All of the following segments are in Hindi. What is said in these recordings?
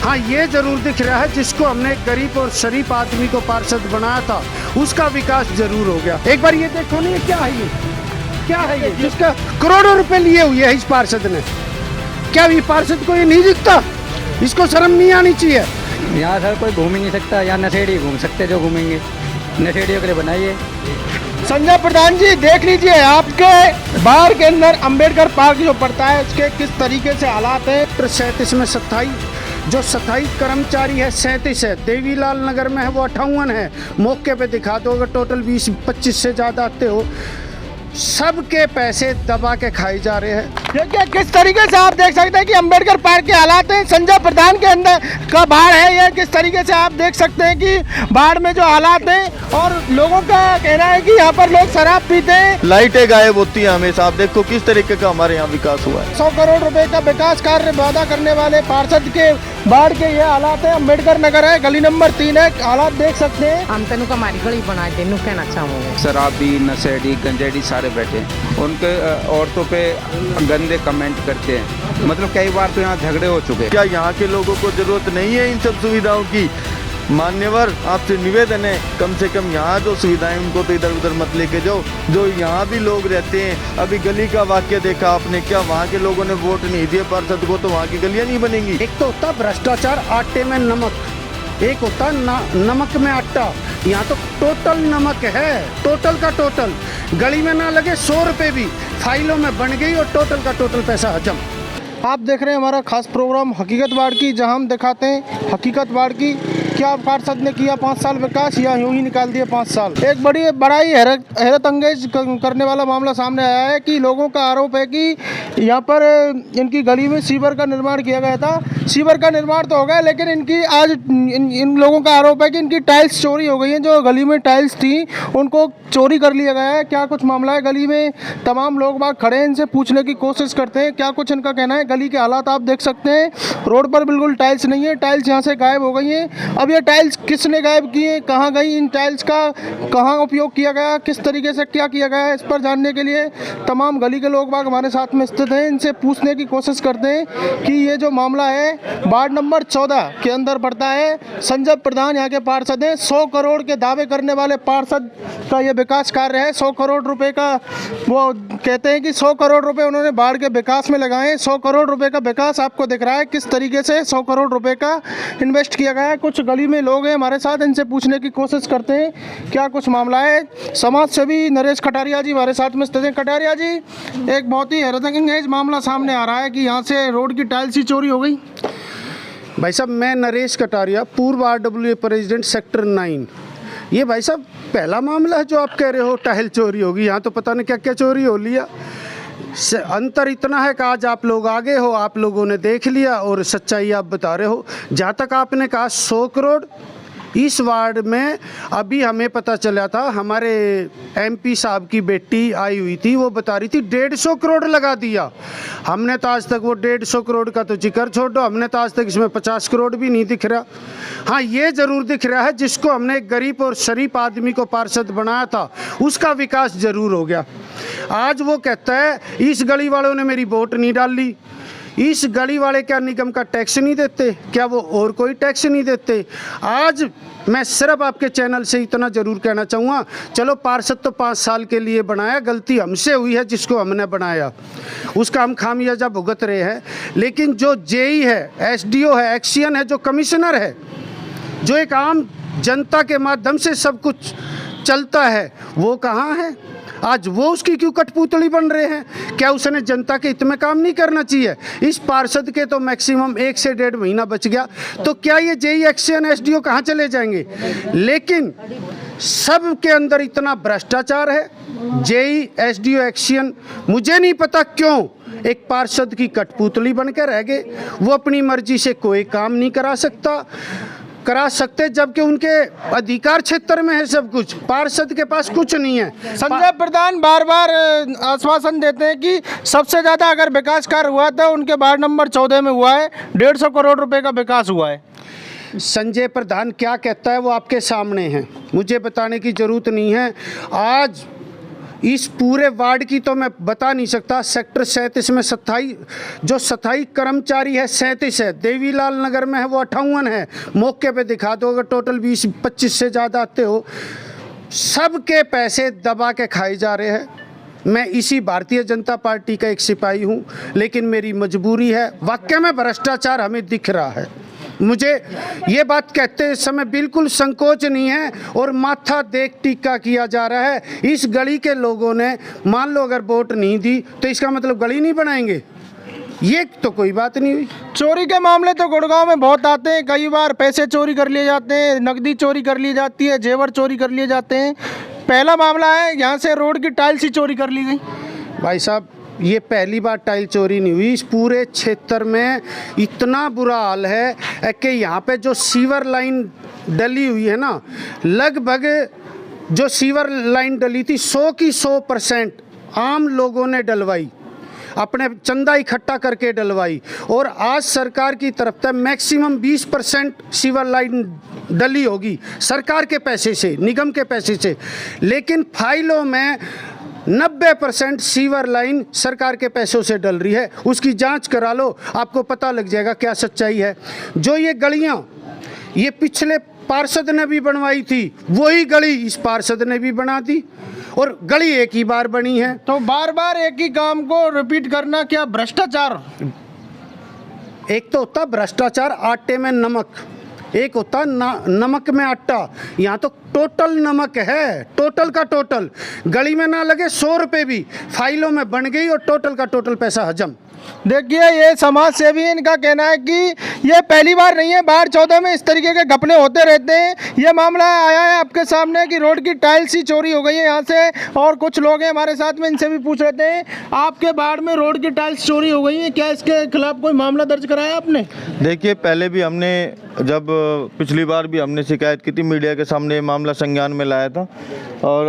हाँ, ये जरूर दिख रहा है जिसको हमने गरीब और शरीफ आदमी को पार्षद बनाया था उसका विकास जरूर हो गया। एक बार ये देखो ना, ये क्या है, ये क्या है, ये जिसका करोड़ों रुपए लिए हुए है इस पार्षद ने। क्या ये पार्षद को ये नहीं दिखता? इसको शर्म नहीं आनी चाहिए? यहाँ सर कोई घूम ही नहीं सकता, यहाँ नशेड़ी घूम सकते जो घूमेंगे, नशेड़ियों के लिए बनाइए। संजय प्रधान जी देख लीजिए, आपके बाहर के अंदर अंबेडकर पार्क जो पड़ता है उसके किस तरीके से हालात है। 37 में 27, जो 27 कर्मचारी है 37 है, देवीलाल नगर में है वो 58 है। मौके पे दिखा दो, अगर टोटल 20-25 से ज़्यादा आते हो, सबके पैसे दबा के खाए जा रहे हैं। देखिए किस तरीके से आप देख सकते हैं कि अंबेडकर पार्क के हालात हैं। संजय प्रधान के अंदर का बाढ़ है ये, किस तरीके से आप देख सकते हैं कि बाढ़ में जो हालात हैं और लोगों का कहना है कि यहाँ पर लोग शराब पीते हैं, लाइटें गायब होती हैं हमेशा। आप देखो किस तरीके का हमारे यहाँ विकास हुआ है। 100 करोड़ रुपए का विकास कार्य वादा करने वाले पार्षद के बाढ़ के ये हालात है। अंबेडकर नगर है, गली नंबर 3 है, हालात देख सकते हैं। हम तेनू का मारी गली बनाए तेनू कहना चाहूँगा। शराबी, नशेड़ी, गंजेड़ी सारे बैठे हैं, उनके औरतों पे गंदे कमेंट करते हैं। मतलब कई बार तो यहाँ झगड़े हो चुके हैं। क्या यहाँ के लोगों को जरूरत नहीं है इन सब सुविधाओं की? मान्यवर, आपसे निवेदन है कम से कम यहाँ जो सुविधाएं उनको तो इधर उधर मत लेके जाओ। जो यहाँ भी लोग रहते हैं, अभी गली का वाक्य देखा आपने, क्या वहाँ के लोगों ने वोट नहीं दिए पार्षद को तो वहाँ की गलियाँ नहीं बनेंगी? एक तो होता भ्रष्टाचार आटे में नमक, एक होता नमक में आटा। यहाँ तो टोटल नमक है, टोटल का टोटल। गली में ना लगे 100 रुपये भी, फाइलों में बन गई और टोटल का टोटल पैसा हजम। आप देख रहे हैं हमारा खास प्रोग्राम हकीकत बाढ़ की, जहां हम दिखाते हैं हकीकत बाढ़ की। क्या पार्षद ने किया 5 साल विकास या यूं ही निकाल दिए 5 साल? एक बड़ा ही हैरत अंगेज करने वाला मामला सामने आया है कि लोगों का आरोप है कि यहाँ पर इनकी गली में सीवर का निर्माण किया गया था। सीवर का निर्माण तो हो गया, लेकिन इनकी आज इन लोगों का आरोप है कि इनकी टाइल्स चोरी हो गई हैं। जो गली में टाइल्स थी उनको चोरी कर लिया गया है। क्या कुछ मामला है? गली में तमाम लोग बाग खड़े हैं, इनसे पूछने की कोशिश करते हैं क्या कुछ इनका कहना है। गली के हालात आप देख सकते हैं, रोड पर बिल्कुल टाइल्स नहीं है, टाइल्स यहाँ से गायब हो गई हैं। अब ये टाइल्स किसने गायब किए, कहाँ गई, इन टाइल्स का कहाँ उपयोग किया गया, किस तरीके से क्या किया गया है, इस पर जानने के लिए तमाम गली के लोग बाग हमारे साथ में स्थित हैं। इनसे पूछने की कोशिश करते हैं कि ये जो मामला है वार्ड नंबर 14 के अंदर पड़ता है। संजय प्रधान यहाँ के पार्षद हैं। 100 करोड़ के दावे करने वाले पार्षद का ये विकास कार्य है। 100 करोड़ रुपए का वो कहते हैं कि 100 करोड़ रुपए उन्होंने बाढ़ के विकास में लगाए। 100 करोड़ रुपए का विकास आपको दिख रहा है किस तरीके से 100 करोड़ रुपए का इन्वेस्ट किया गया है। कुछ गली में लोग हैं हमारे साथ, इनसे पूछने की कोशिश करते हैं क्या कुछ मामला है। समाज सेवी नरेश कटारिया जी हमारे साथ में स्थित हैं। कटारिया जी, एक बहुत ही हैरतअंगेज मामला सामने आ रहा है कि यहाँ से रोड की टाइल्स ही चोरी हो गई। भाई साहब, मैं नरेश कटारिया, पूर्व RWA प्रेसिडेंट सेक्टर 9। ये भाई साहब पहला मामला है जो आप कह रहे हो टाइल चोरी होगी। यहाँ तो पता नहीं क्या क्या चोरी हो लिया। अंतर इतना है कि आज आप लोग आगे हो, आप लोगों ने देख लिया और सच्चाई आप बता रहे हो। जहाँ तक आपने कहा 100 करोड़, इस वार्ड में अभी हमें पता चला था, हमारे MP साहब की बेटी आई हुई थी, वो बता रही थी 150 करोड़ लगा दिया। हमने तो आज तक वो 150 करोड़ का तो जिक्र छोड़ दो, हमने तो आज तक इसमें 50 करोड़ भी नहीं दिख रहा। हाँ, ये ज़रूर दिख रहा है जिसको हमने गरीब और शरीफ आदमी को पार्षद बनाया था उसका विकास ज़रूर हो गया। आज वो कहता है इस गली वालों ने मेरी वोट नहीं डाली, इस गली वाले क्या निगम का टैक्स नहीं देते, क्या वो और कोई टैक्स नहीं देते। आज मैं सिर्फ आपके चैनल से इतना ज़रूर कहना चाहूँगा, चलो पार्षद तो 5 साल के लिए बनाया, गलती हमसे हुई है जिसको हमने बनाया, उसका हम खामियाजा भुगत रहे हैं। लेकिन जो JE है, SDO है, एक्सियन है, जो कमिश्नर है, जो एक आम जनता के माध्यम से सब कुछ चलता है, वो कहाँ है? आज वो उसकी क्यों कठपुतली बन रहे हैं? क्या उसने जनता के हित में काम नहीं करना चाहिए? इस पार्षद के तो मैक्सिमम 1 से 1.5 महीना बच गया, तो क्या ये JE एक्सियन SDO कहाँ चले जाएंगे? लेकिन सब के अंदर इतना भ्रष्टाचार है। JE SDO एक्सियन, मुझे नहीं पता क्यों एक पार्षद की कठपुतली बन के रह गए। वो अपनी मर्जी से कोई काम नहीं करा सकते, जबकि उनके अधिकार क्षेत्र में है सब कुछ। पार्षद के पास कुछ नहीं है। संजय प्रधान बार बार आश्वासन देते हैं कि सबसे ज़्यादा अगर विकास कार्य हुआ तो उनके वार्ड नंबर 14 में हुआ है, 150 करोड़ रुपए का विकास हुआ है। संजय प्रधान क्या कहता है वो आपके सामने है, मुझे बताने की ज़रूरत नहीं है। आज इस पूरे वार्ड की तो मैं बता नहीं सकता। सेक्टर 37 में 27 कर्मचारी है, 37 है। देवीलाल नगर में है वो 58 है। मौके पे दिखा दो, अगर टोटल 20-25 से ज़्यादा आते हो। सबके पैसे दबा के खाए जा रहे हैं। मैं इसी भारतीय जनता पार्टी का एक सिपाही हूँ, लेकिन मेरी मजबूरी है। वाकई में भ्रष्टाचार हमें दिख रहा है। मुझे ये बात कहते समय बिल्कुल संकोच नहीं है और माथा देख टीका किया जा रहा है। इस गली के लोगों ने मान लो अगर वोट नहीं दी तो इसका मतलब गली नहीं बनाएंगे, ये तो कोई बात नहीं हुई। चोरी के मामले तो गुड़गांव में बहुत आते हैं। कई बार पैसे चोरी कर लिए जाते हैं, नकदी चोरी कर ली जाती है, जेवर चोरी कर लिए जाते हैं। पहला मामला है यहाँ से रोड की टाइल्स ही चोरी कर ली गई। भाई साहब, ये पहली बार टाइल चोरी नहीं हुई। इस पूरे क्षेत्र में इतना बुरा हाल है कि यहाँ पे जो सीवर लाइन डली हुई है ना, लगभग जो सीवर लाइन डली थी 100 की 100% आम लोगों ने डलवाई, अपने चंदा इकट्ठा करके डलवाई। और आज सरकार की तरफ से मैक्सिमम 20% सीवर लाइन डली होगी सरकार के पैसे से, निगम के पैसे से। लेकिन फाइलों में 90% सीवर लाइन सरकार के पैसों से डल रही है। उसकी जांच करा लो, आपको पता लग जाएगा क्या सच्चाई है। जो ये गलियां ये पिछले पार्षद ने भी बनवाई थी, वही गली इस पार्षद ने भी बना दी और गली एक ही बार बनी है। तो बार बार एक ही काम को रिपीट करना क्या भ्रष्टाचार? एक तो होता भ्रष्टाचार आटे में नमक, एक होता नमक में आटा। यहाँ तो टोटल नमक है, टोटल का टोटल। गली में ना लगे 100 रुपये भी, फाइलों में बन गई और टोटल का टोटल पैसा हजम। देखिए, ये समाज सेवी है, इनका कहना है कि ये पहली बार नहीं है, बार 14 में इस तरीके के घपले होते रहते हैं। ये मामला आया है आपके सामने कि रोड की टाइल्स ही चोरी हो गई है यहाँ से। और कुछ लोग हैं हमारे साथ में, इनसे भी पूछ लेते हैं। आपके बाड़ में रोड की टाइल्स चोरी हो गई है, क्या इसके खिलाफ कोई मामला दर्ज कराया आपने? देखिए, पहले भी हमने जब पिछली बार भी हमने शिकायत की थी, मीडिया के सामने ये मामला संज्ञान में लाया था। और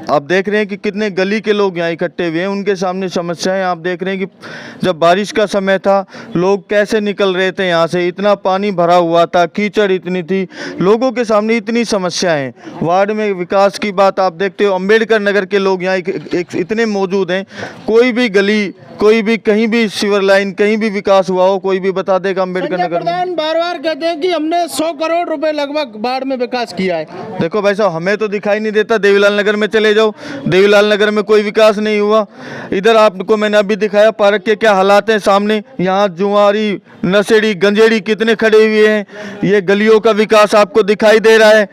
आप देख रहे हैं कि कितने गली के लोग यहाँ इकट्ठे हुए हैं, उनके सामने समस्याएं आप देख रहे हैं कि जब बारिश का समय था लोग कैसे निकल रहे थे यहाँ से, इतना पानी भरा हुआ था, कीचड़ इतनी थी, लोगों के सामने इतनी समस्याएं। वार्ड में विकास की बात आप देखते हो, अंबेडकर नगर के लोग यहाँ इतने मौजूद हैं। कोई भी गली, कोई भी कहीं भी सीवर लाइन, कहीं भी विकास हुआ हो, कोई भी बता देगा अंबेडकर नगर में। बार बार कहते हैं कि हमने 100 करोड़ रुपए लगभग बाढ़ में विकास किया है। देखो भाई साहब, हमें तो दिखाई नहीं देता। देवीलाल नगर में चले जाओ, देवीलाल नगर में कोई विकास नहीं हुआ। इधर आपको मैंने अभी दिखाया पार्क के क्या हालात हैं सामने। यहाँ जुआरी, नशेड़ी, गंजेड़ी कितने खड़े हुए हैं। ये गलियों का विकास आपको दिखाई दे रहा है।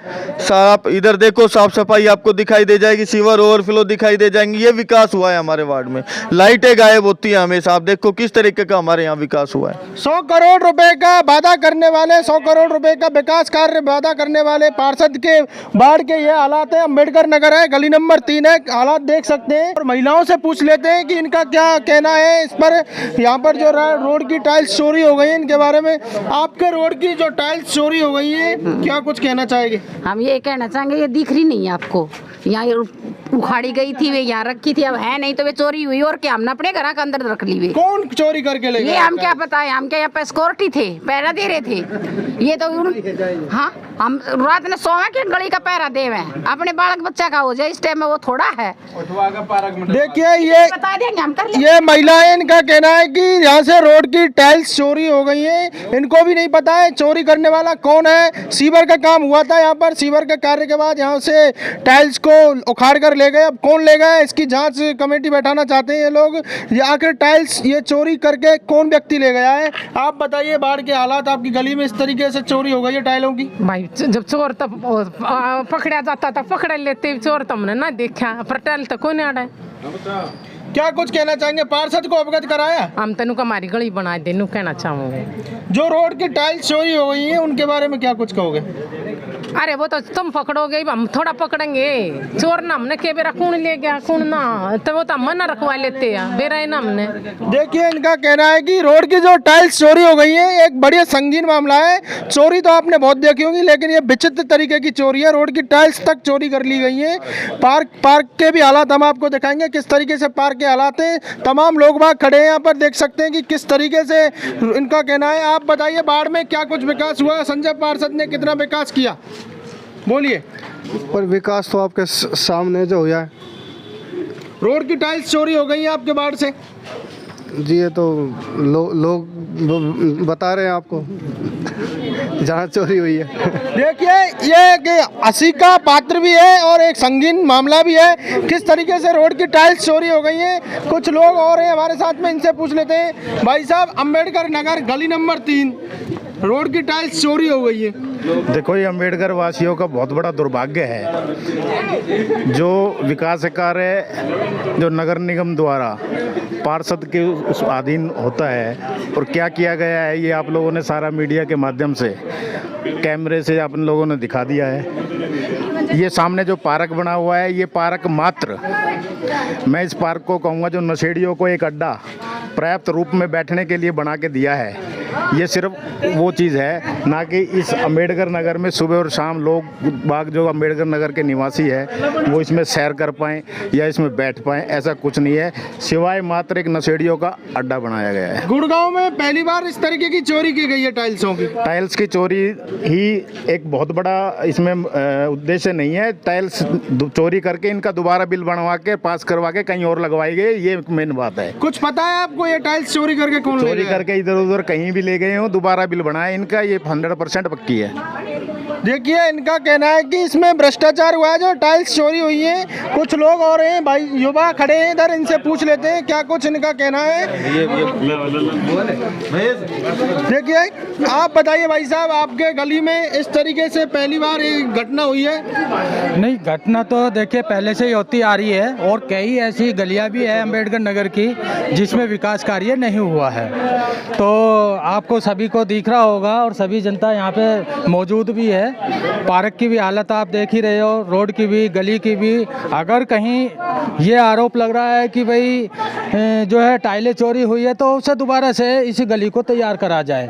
आप इधर देखो, साफ सफाई आपको दिखाई दे जाएगी, सीवर ओवरफ्लो दिखाई दे जाएंगे। ये विकास हुआ है हमारे वार्ड में। लाइटें गायब होती हैं हमेशा। आप देखो किस तरीके का हमारे यहाँ विकास हुआ है। 100 करोड़ रुपए का वादा करने वाले, 100 करोड़ रुपए का विकास कार्य वादा करने वाले पार्षद के बाढ़ के ये हालात है। अंबेडकर नगर है, गली नंबर 3 है, हालात देख सकते हैं। और महिलाओं से पूछ लेते हैं कि इनका क्या कहना है इस पर। यहाँ पर जो रोड की टाइल्स चोरी हो गई है, इनके बारे में। आपके रोड की जो टाइल्स चोरी हो गई है, क्या कुछ कहना चाहेंगे? हम ये कहना चाहेंगे, ये दिख रही नहीं है आपको। यहाँ उखाड़ी गई थी, वे यहाँ रखी थी, अब है नहीं तो वे चोरी हुई। और क्या हमने अपने घर के अंदर रख ली वे। कौन चोरी करके ले गया? ये हम क्या पता है, हम क्या यहाँ पे सिक्योरिटी थे, पहरा दे रहे थे। ये तो हाँ, हम रात में सोवे के गली का पहरा दे हुए, अपने बालक बच्चा का हो जाए इस टाइम में, वो थोड़ा है। देखिए, ये बता देंगे हम, कर ले। ये महिलाएं, इनका कहना है कि यहाँ से रोड की टाइल्स चोरी हो गई है। इनको भी नहीं पता है चोरी करने वाला कौन है। सीवर का काम हुआ था यहाँ पर, सीवर के कार्य के बाद यहाँ से टाइल्स को उखाड़ कर ले गए। अब कौन ले गया, इसकी जांच कमेटी बैठाना चाहते हैं ये लोग। ये आखिर टाइल्स ये चोरी करके कौन व्यक्ति ले गया है? आप बताइए, बाढ़ के हालात आपकी गली में इस तरीके से चोरी हो गई है टाइलों की। भाई जब चोर तब पकड़ा जाता था, पकड़ लेते चोर, तो हमने ना देखा, पर टाइल तो कोई नहीं आ रहा है। क्या कुछ कहना चाहेंगे? पार्षद को अवगत कराया? हम तेनू हमारी गली बना दे, नू कहना चाहूँगे। जो रोड की टाइल्स चोरी हो गई है, उनके बारे में क्या कुछ कहोगे? अरे वो तो तुम पकड़ोगे, हम थोड़ा पकड़ेंगे। चोर ना हमने के बेरा कौन ले गया, कौन ना, तो वो तो हम मना रखवा लेते हैं, बेरा है ना हमने। देखिए, इनका कहना है कि रोड की जो टाइल्स चोरी हो गई है, एक बड़ी संगीन मामला है। चोरी तो आपने बहुत देखी होगी, लेकिन ये विचित्र तरीके की चोरी है। रोड की टाइल्स तक चोरी कर ली गई है। पार्क के भी हालात हम आपको दिखाएंगे, किस तरीके से पार्क के हालात हैं। तमाम लोग बाग खड़े हैं यहाँ पर, देख सकते हैं कि किस तरीके से इनका कहना है। आप बताइए, बाढ़ में क्या कुछ विकास हुआ? संजय पार्षद ने कितना विकास किया, बोलिए। पर विकास तो आपके सामने जो हुआ है, रोड की टाइल्स चोरी हो गई है आपके वार्ड से। जी ये तो लोग बता रहे हैं आपको जहाँ चोरी हुई है। देखिए ये कि हंसी का पात्र भी है और एक संगीन मामला भी है। किस तरीके से रोड की टाइल्स चोरी हो गई है, कुछ लोग और हैं हमारे साथ में, इनसे पूछ लेते हैं। भाई साहब, अंबेडकर नगर गली नंबर 3 रोड की टाइल्स चोरी हो गई है। देखो, ये अम्बेडकर वासियों का बहुत बड़ा दुर्भाग्य है। जो विकास कार्य जो नगर निगम द्वारा पार्षद के उस अधीन होता है और क्या किया गया है, ये आप लोगों ने सारा मीडिया के माध्यम से कैमरे से अपन लोगों ने दिखा दिया है। ये सामने जो पार्क बना हुआ है, ये पार्क मात्र, मैं इस पार्क को कहूँगा जो नशेड़ियों को एक अड्डा पर्याप्त रूप में बैठने के लिए बना के दिया है। ये सिर्फ वो चीज़ है, ना कि इस अम्बेडकर नगर में सुबह और शाम लोग बाग जो अम्बेडकर नगर के निवासी है वो इसमें सैर कर पाएँ या इसमें बैठ पाएँ, ऐसा कुछ नहीं है, सिवाय मात्र एक नशेड़ियों का अड्डा बनाया गया है। गुड़गांव में पहली बार इस तरीके की चोरी की गई है टाइल्सों की। टाइल्स की चोरी ही एक बहुत बड़ा इसमें उद्देश्य नहीं है। टाइल्स चोरी करके इनका दोबारा बिल बनवा के पास करवा के कहीं और लगवाई गई, ये मेन बात है। कुछ पता है आपको ये टाइल्स चोरी करके कौन ले चोरी गया? करके इधर उधर कहीं भी ले गए हो, दोबारा बिल बनाए इनका, ये 100% पक्की है। देखिए इनका कहना है कि इसमें भ्रष्टाचार हुआ है, जो टाइल्स चोरी हुई है। कुछ लोग और हैं, भाई युवा खड़े हैं इधर, इनसे पूछ लेते हैं क्या कुछ इनका कहना है। देखिए आप बताइए भाई साहब, आपके गली में इस तरीके से पहली बार ये घटना हुई है? नहीं, घटना तो देखिए पहले से ही होती आ रही है और कई ऐसी गलियां भी है अम्बेडकर नगर की जिसमें विकास कार्य नहीं हुआ है। तो आपको सभी को दिख रहा होगा और सभी जनता यहाँ पे मौजूद भी है। पार्क की भी हालत आप देख ही रहे हो, रोड की भी, गली की भी। अगर कहीं ये आरोप लग रहा है कि भाई जो है टाइलें चोरी हुई है तो उसे दोबारा से इस गली को तैयार करा जाए,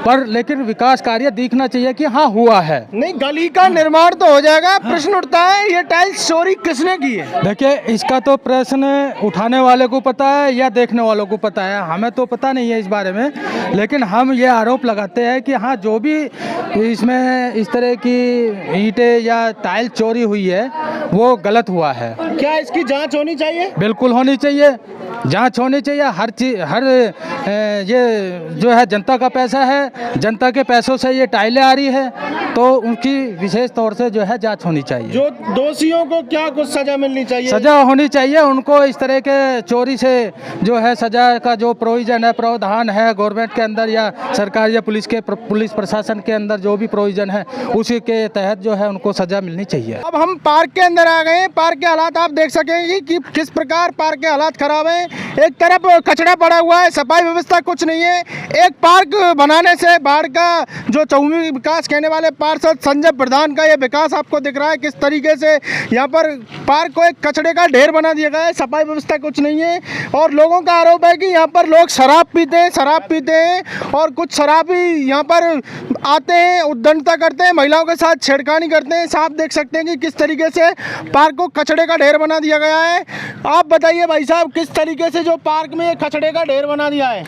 पर लेकिन विकास कार्य दिखना चाहिए कि हाँ हुआ है। नहीं, गली का निर्माण तो हो जाएगा, प्रश्न उठता है ये टाइल्स चोरी किसने की है? देखिए इसका तो प्रश्न उठाने वाले को पता है या देखने वालों को पता है, हमें तो पता नहीं है इस बारे में। लेकिन हम ये आरोप लगाते हैं कि हाँ जो भी इसमें इस तरह की ईंटें या टाइल चोरी हुई है वो गलत हुआ है। क्या इसकी जांच होनी चाहिए? बिल्कुल होनी चाहिए, जांच होनी चाहिए। हर चीज, हर ये जो है जनता का पैसा है, जनता के पैसों से ये टाइलें आ रही है, तो उनकी विशेष तौर से जो है जांच होनी चाहिए। जो दोषियों को क्या कुछ सजा मिलनी चाहिए? सजा होनी चाहिए उनको। इस तरह के चोरी से जो है सजा का जो प्रोविजन है, प्रावधान है गवर्नमेंट के अंदर या सरकार या पुलिस प्रशासन के अंदर जो भी प्रोविजन है उसी के तहत जो है उनको सजा मिलनी चाहिए। अब हम पार्क के अंदर आ गए हैं। पार्क के हालात आप देख सकेंगे कि किस प्रकार पार्क के हालात खराब हैं। एक तरफ कचरा पड़ा हुआ है, सफाई व्यवस्था कुछ नहीं है। एक पार्क बनाने से बाढ़ का जो चौमुखी विकास कहने वाले पार्षद संजय प्रधान का ये विकास आपको दिख रहा है किस तरीके से यहाँ पर पार्क को एक कचरे का ढेर बना दिया गया है। सफाई व्यवस्था कुछ नहीं है और लोगों का आरोप है कि यहाँ पर लोग शराब पीते हैं और कुछ शराबी यहाँ पर आते हैं, उद्दंडता करते हैं, महिलाओं के साथ छेड़खानी करते हैं। साफ देख सकते हैं कि किस तरीके से पार्क को कचरे का ढेर बना दिया गया है। आप बताइए भाई साहब, किस तरीके से जो पार्क में ये कचरे का ढेर बना दिया है?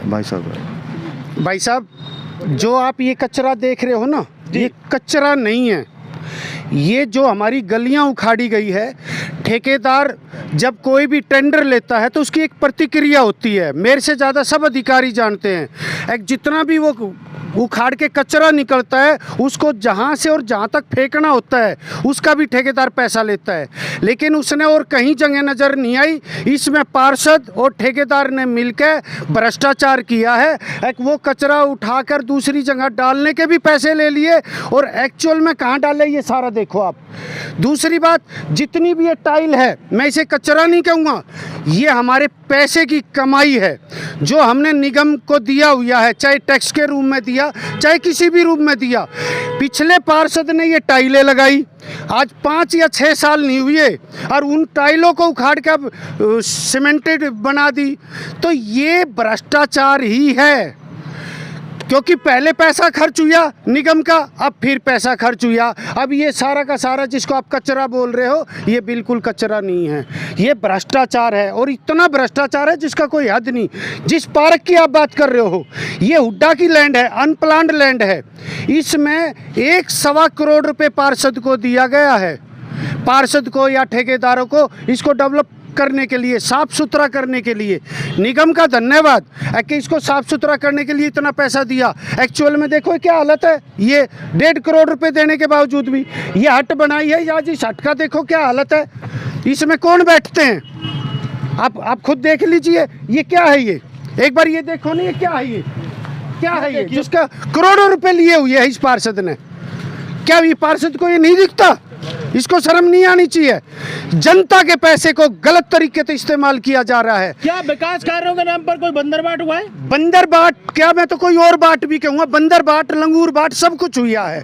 भाई साहब जो आप ये कचरा देख रहे हो ना, ये कचरा नहीं है। ये जो हमारी गलियां उखाड़ी गई है, ठेकेदार जब कोई भी टेंडर लेता है तो उसकी एक प्रतिक्रिया होती है। मेरे से ज़्यादा सब अधिकारी जानते हैं। एक जितना भी वो उखाड़ के कचरा निकलता है उसको जहाँ से और जहाँ तक फेंकना होता है उसका भी ठेकेदार पैसा लेता है। लेकिन उसने और कहीं जगह नज़र नहीं आई। इसमें पार्षद और ठेकेदार ने मिलकर भ्रष्टाचार किया है। एक वो कचरा उठाकर दूसरी जगह डालने के भी पैसे ले लिए और एक्चुअल में कहाँ डाले ये सारा देखो आप। दूसरी बात, जितनी भी ये टाइल है, मैं इसे कचरा नहीं कहूँगा, ये हमारे पैसे की कमाई है जो हमने निगम को दिया हुआ है, चाहे टैक्स के रूप में दिया चाहे किसी भी रूप में दिया। पिछले पार्षद ने ये टाइलें लगाई, आज 5 या 6 साल नहीं हुए और उन टाइलों को उखाड़ के अब सीमेंटेड बना दी। तो ये भ्रष्टाचार ही है, क्योंकि पहले पैसा खर्च हुआ निगम का, अब फिर पैसा खर्च हुआ। अब ये सारा का सारा जिसको आप कचरा बोल रहे हो, ये बिल्कुल कचरा नहीं है, ये भ्रष्टाचार है। और इतना भ्रष्टाचार है जिसका कोई हद नहीं। जिस पार्क की आप बात कर रहे हो, ये हुड्डा की लैंड है, अनप्लान्ड लैंड है। इसमें 1.25 करोड़ रुपए पार्षद को दिया गया है। पार्षद को या ठेकेदारों को इसको डेवलप करने के लिए, साफ सुथरा करने के लिए। निगम का धन्यवाद कि इसको साफ सुथरा करने के लिए इतना पैसा दिया। एक्चुअल में देखो क्या हालत है, ये 1.5 करोड़ रुपए देने के बावजूद भी ये हट बनाई है। या इस हट का देखो क्या हालत है, इसमें कौन बैठते हैं आप खुद देख लीजिए। ये क्या है, ये एक बार ये देखो ना, ये क्या है, ये क्या है, ये जिसका करोड़ों रुपए लिए हुए है इस पार्षद ने। क्या ये पार्षद को ये नहीं दिखता? इसको शर्म नहीं आनी चाहिए। जनता के पैसे को गलत तरीके से इस्तेमाल किया जा रहा है। क्या विकास कार्यों के नाम पर कोई बंदरबाट हुआ है? बंदरबाट क्या, मैं तो कोई और बाट भी कहूँगा। बंदरबाट, लंगूर बाट सब कुछ हुआ है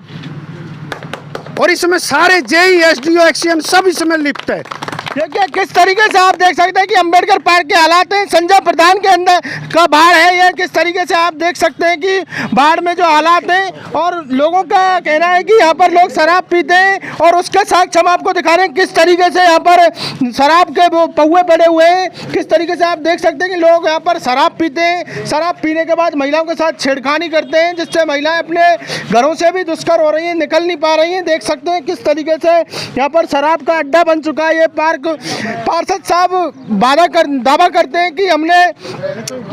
और इसमें सारे जेई, एसडीओ, एक्सीएम सब इसमें लिप्त है। देखिए किस तरीके से आप देख सकते हैं कि अंबेडकर पार्क के हालात हैं। संजय प्रधान के अंदर का बाढ़ है ये, किस तरीके से आप देख सकते हैं कि बाढ़ में जो हालात हैं और लोगों का कहना है कि यहाँ पर लोग शराब पीते हैं और उसके साक्ष्य हम आपको दिखा रहे हैं किस तरीके से यहाँ पर शराब के वो पौए पड़े हुए हैं। किस तरीके से आप देख सकते हैं कि लोग यहाँ पर शराब पीते हैं, शराब पीने के बाद महिलाओं के साथ छेड़खानी करते हैं, जिससे महिलाएं अपने घरों से भी दुष्कर हो रही हैं, निकल नहीं पा रही हैं। देख सकते हैं किस तरीके से यहाँ पर शराब का अड्डा बन चुका है ये पार्क। पार्षद साहब दावा करते हैं कि हमने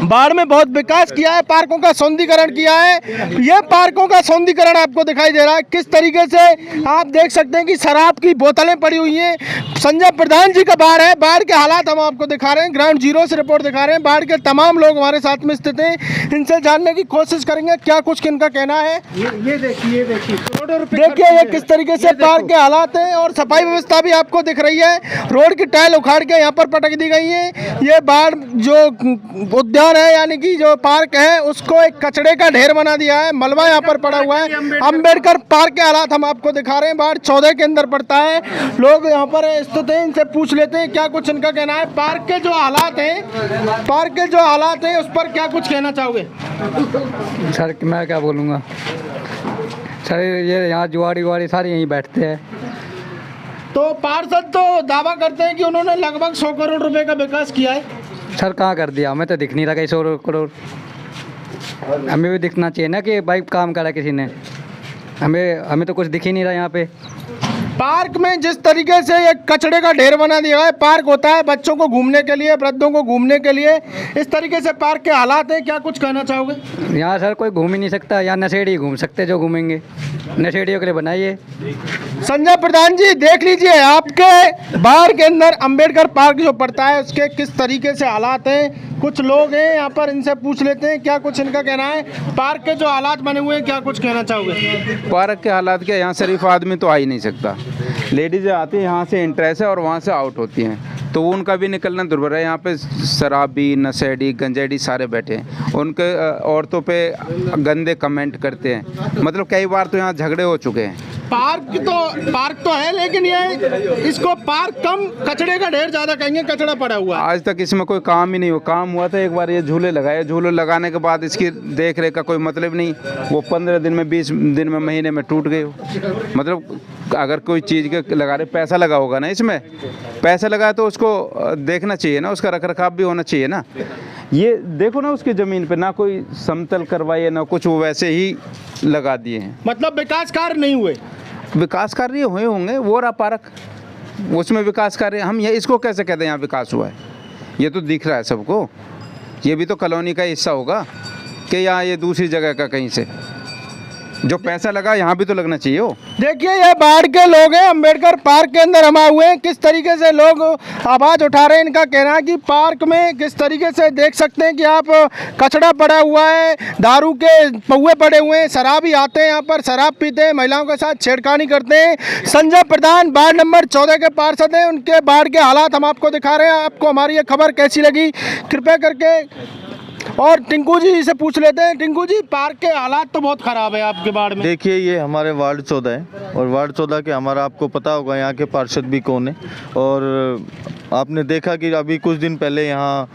बाढ़ में बहुत विकास किया है, पार्कों का सौंदर्यीकरण किया है। ये पार्कों का सौंदर्यीकरण आपको दिखाई दे रहा है। किस तरीके से आप देख सकते हैं कि शराब की बोतलें पड़ी हुई हैं। संजय प्रधान जी का बाढ़ है, बाढ़ के हालात हम आपको दिखा रहे हैं, ग्राउंड जीरो से रिपोर्ट दिखा रहे हैं। बाढ़ के तमाम लोग हमारे साथ में स्थित हैं, इनसे जानने की कोशिश करेंगे क्या कुछ इनका कहना है। ये देखिए करोड़ों रुपए देखिए ये किस तरीके से पार्क के हालात हैं और सफाई व्यवस्था भी आपको दिख रही है। रोड की टाइल उखाड़ के यहाँ पर पटक दी गई है। ये बाढ़ जो उद्यान है यानी कि जो पार्क है उसको एक कचड़े का ढेर बना दिया है, मलबा यहाँ पर पड़ा हुआ है। अंबेडकर पार्क के हालात हम आपको दिखा रहे हैं, वार्ड 14 के अंदर पड़ता है। लोग यहाँ पर स्थित हैं, इनसे पूछ लेते हैं क्या कुछ इनका कहना है। पार्क के जो हालात हैं उस पर क्या कुछ कहना चाहोगे? सर मैं क्या बोलूँगा सर, ये यहाँ जुआड़ी वाड़ी सारे यहीं बैठते हैं। तो पार्षद तो दावा करते हैं कि उन्होंने लगभग 100 करोड़ रुपए का विकास किया है। सर कहाँ कर दिया, हमें तो दिख नहीं रहा कहीं 100 करोड़। हमें भी दिखना चाहिए ना कि भाई काम करा किसी ने, हमें तो कुछ दिख ही नहीं रहा यहाँ पे। पार्क में जिस तरीके से एक कचड़े का ढेर बना दिया है, पार्क होता है बच्चों को घूमने के लिए, वृद्धों को घूमने के लिए, इस तरीके से पार्क के हालात हैं। क्या कुछ कहना चाहोगे? यहाँ सर कोई घूम ही नहीं सकता, यहाँ नशेड़ी घूम सकते जो घूमेंगे, नशेड़ियों के लिए बनाइए। संजय प्रधान जी देख लीजिए आपके बाहर के अंदर अंबेडकर पार्क जो पड़ता है उसके किस तरीके से हालात हैं। कुछ लोग हैं यहाँ पर, इनसे पूछ लेते हैं क्या कुछ इनका कहना है। पार्क के जो हालात बने हुए हैं क्या कुछ कहना चाहोगे? पार्क के हालात क्या, यहाँ शरीफ आदमी तो आ ही नहीं सकता। लेडीज़ आती हैं यहाँ से इंट्रेस है और वहाँ से आउट होती हैं, तो उनका भी निकलना दुर्भर है। यहाँ पे शराबी, नशेड़ी, गंजेड़ी सारे बैठे हैं, उनके औरतों पे गंदे कमेंट करते हैं। मतलब कई बार तो यहाँ झगड़े हो चुके हैं। पार्क तो है लेकिन ये इसको पार्क कम, कचड़े का ढेर ज़्यादा कहेंगे, कचड़ा पड़ा हुआ है। आज तक इसमें कोई काम ही नहीं हुआ। काम हुआ था एक बार, ये झूले लगाए, झूले लगाने के बाद इसकी देख रेख का कोई मतलब नहीं। वो 15 दिन में, 20 दिन में, महीने में टूट गए। मतलब अगर कोई चीज़ के लगा रहे, पैसा लगा होगा ना, इसमें पैसा लगा तो उसको देखना चाहिए ना, उसका रख रखाव भी होना चाहिए ना। ये देखो ना उसकी ज़मीन पे ना कोई समतल करवाइए ना कुछ, वो वैसे ही लगा दिए हैं। मतलब विकास कार्य नहीं हुए। विकास कार्य हुए होंगे, वो रहा पार्क, उसमें विकास कार्य। हम ये इसको कैसे कहते हैं यहाँ विकास हुआ है? ये तो दिख रहा है सबको। ये भी तो कॉलोनी का हिस्सा होगा कि यहाँ ये दूसरी जगह का कहीं से जो पैसा लगा यहाँ भी तो लगना चाहिए हो। देखिए ये बाढ़ के लोग हैं, अंबेडकर पार्क के अंदर हम आए हुए हैं। किस तरीके से लोग आवाज़ उठा रहे हैं, इनका कहना है कि पार्क में किस तरीके से देख सकते हैं कि आप कचड़ा पड़ा हुआ है, दारू के पौए पड़े हुए हैं, शराबी आते हैं यहाँ पर, शराब पीते हैं, महिलाओं के साथ छेड़खानी करते हैं। संजय प्रधान वार्ड नंबर 14 के पार्षद हैं, उनके बाढ़ के हालात हम आपको दिखा रहे हैं। आपको हमारी ये खबर कैसी लगी कृपया करके, और टिंकू जी से पूछ लेते हैं। टिंकू जी, पार्क के हालात तो बहुत ख़राब है आपके बाढ़ में। देखिए ये हमारे वार्ड 14 है और वार्ड 14 के हमारा आपको पता होगा यहाँ के पार्षद भी कौन है। और आपने देखा कि अभी कुछ दिन पहले यहाँ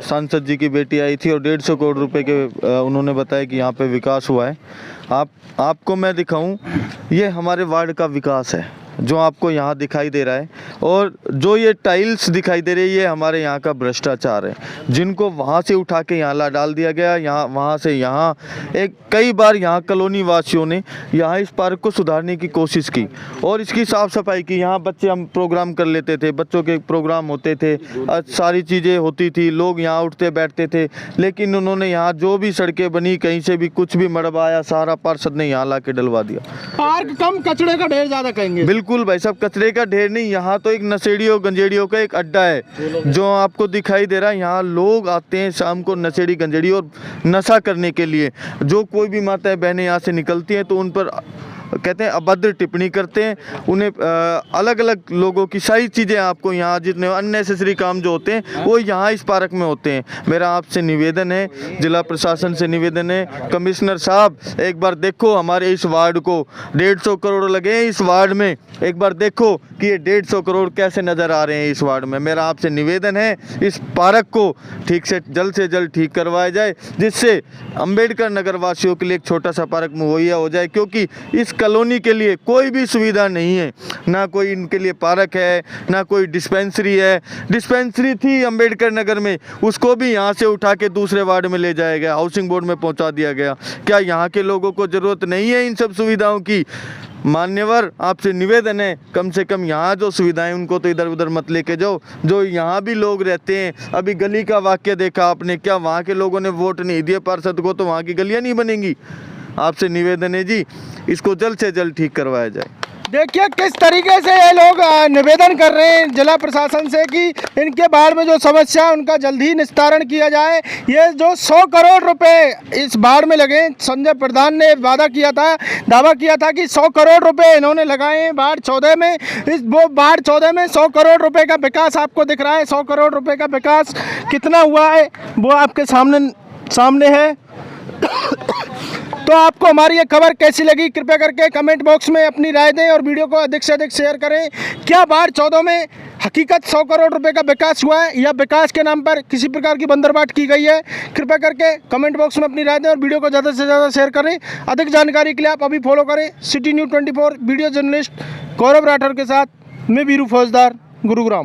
सांसद जी की बेटी आई थी और 150 करोड़ रुपए के उन्होंने बताया कि यहाँ पे विकास हुआ है। आपको मैं दिखाऊं, ये हमारे वार्ड का विकास है। जो आपको यहाँ दिखाई दे रहा है, और जो ये टाइल्स दिखाई दे रही है ये हमारे यहाँ का भ्रष्टाचार है, जिनको वहाँ से उठा के यहाँ ला डाल दिया गया, यहाँ वहाँ से यहाँ कई बार यहाँ कॉलोनी वासियों ने यहाँ इस पार्क को सुधारने की कोशिश की और इसकी साफ़ सफाई की। यहाँ बच्चे हम प्रोग्राम कर लेते थे, बच्चों के प्रोग्राम होते थे, सारी चीज़ें होती थी, लोग यहाँ उठते बैठते थे, लेकिन उन्होंने यहाँ जो भी सड़कें बनी, कहीं से भी कुछ भी मड़वाया, सारा पार्षद ने यहाँ ला के डलवा दिया। पार्क कम, कचड़े का ढेर ज़्यादा कहेंगे। बिल्कुल भाई साहब, कचरे का ढेर नहीं, यहाँ तो एक नशेड़ियों गंजेड़ियों का एक अड्डा है जो आपको दिखाई दे रहा है। यहाँ लोग आते हैं शाम को नशेड़ी गंजेड़ी और नशा करने के लिए। जो कोई भी माताएं बहनें यहाँ से निकलती हैं तो उन पर कहते हैं अभद्र टिप्पणी करते हैं, उन्हें अलग अलग लोगों की सारी चीज़ें आपको यहाँ जितने अननेसेसरी काम जो होते हैं वो यहाँ इस पार्क में होते हैं। मेरा आपसे निवेदन है, जिला प्रशासन से निवेदन है, कमिश्नर साहब एक बार देखो हमारे इस वार्ड को 150 करोड़ लगे हैं इस वार्ड में, एक बार देखो कि ये 150 करोड़ कैसे नज़र आ रहे हैं इस वार्ड में। मेरा आपसे निवेदन है इस पार्क को ठीक से जल्द ठीक करवाया जाए, जिससे अंबेडकर नगर वासियों के लिए एक छोटा सा पार्क मुहैया हो जाए, क्योंकि इस कॉलोनी के लिए कोई भी सुविधा नहीं है, ना कोई इनके लिए पार्क है, ना कोई डिस्पेंसरी है। डिस्पेंसरी थी अंबेडकर नगर में, उसको भी यहाँ से उठा के दूसरे वार्ड में ले जाया गया, हाउसिंग बोर्ड में पहुँचा दिया गया। क्या यहाँ के लोगों को ज़रूरत नहीं है इन सब सुविधाओं की? मान्यवर आपसे निवेदन है कम से कम यहाँ जो सुविधाएं उनको तो इधर उधर मत लेके जाओ, जो यहाँ भी लोग रहते हैं। अभी गली का वाक्य देखा आपने, क्या वहाँ के लोगों ने वोट नहीं दिए पार्षद को तो वहाँ की गलियाँ नहीं बनेंगी? आपसे निवेदन है जी, इसको जल्द से जल्द ठीक करवाया जाए। देखिए किस तरीके से ये लोग निवेदन कर रहे हैं जिला प्रशासन से कि इनके बाढ़ में जो समस्या उनका जल्द ही निस्तारण किया जाए। ये जो 100 करोड़ रुपए इस बाढ़ में लगे, संजय प्रधान ने दावा किया था कि 100 करोड़ रुपए इन्होंने लगाए हैं बाढ़ 14 में। वो बाढ़ 14 में 100 करोड़ रुपए का विकास आपको दिख रहा है। 100 करोड़ रुपए का विकास कितना हुआ है वो आपके सामने है। तो आपको हमारी ये खबर कैसी लगी, कृपया करके कमेंट बॉक्स में अपनी राय दें और वीडियो को अधिक से अधिक शेयर करें। क्या बाढ़ 14 में हकीकत 100 करोड़ रुपए का विकास हुआ है या विकास के नाम पर किसी प्रकार की बंदरबाट की गई है? कृपया करके कमेंट बॉक्स में अपनी राय दें और वीडियो को ज़्यादा से ज़्यादा शेयर करें। अधिक जानकारी के लिए आप अभी फॉलो करें सिटी न्यूज़ 24 वीडियो जर्नलिस्ट गौरव राठौर के साथ मैं वीरू फौजदार, गुरुग्राम।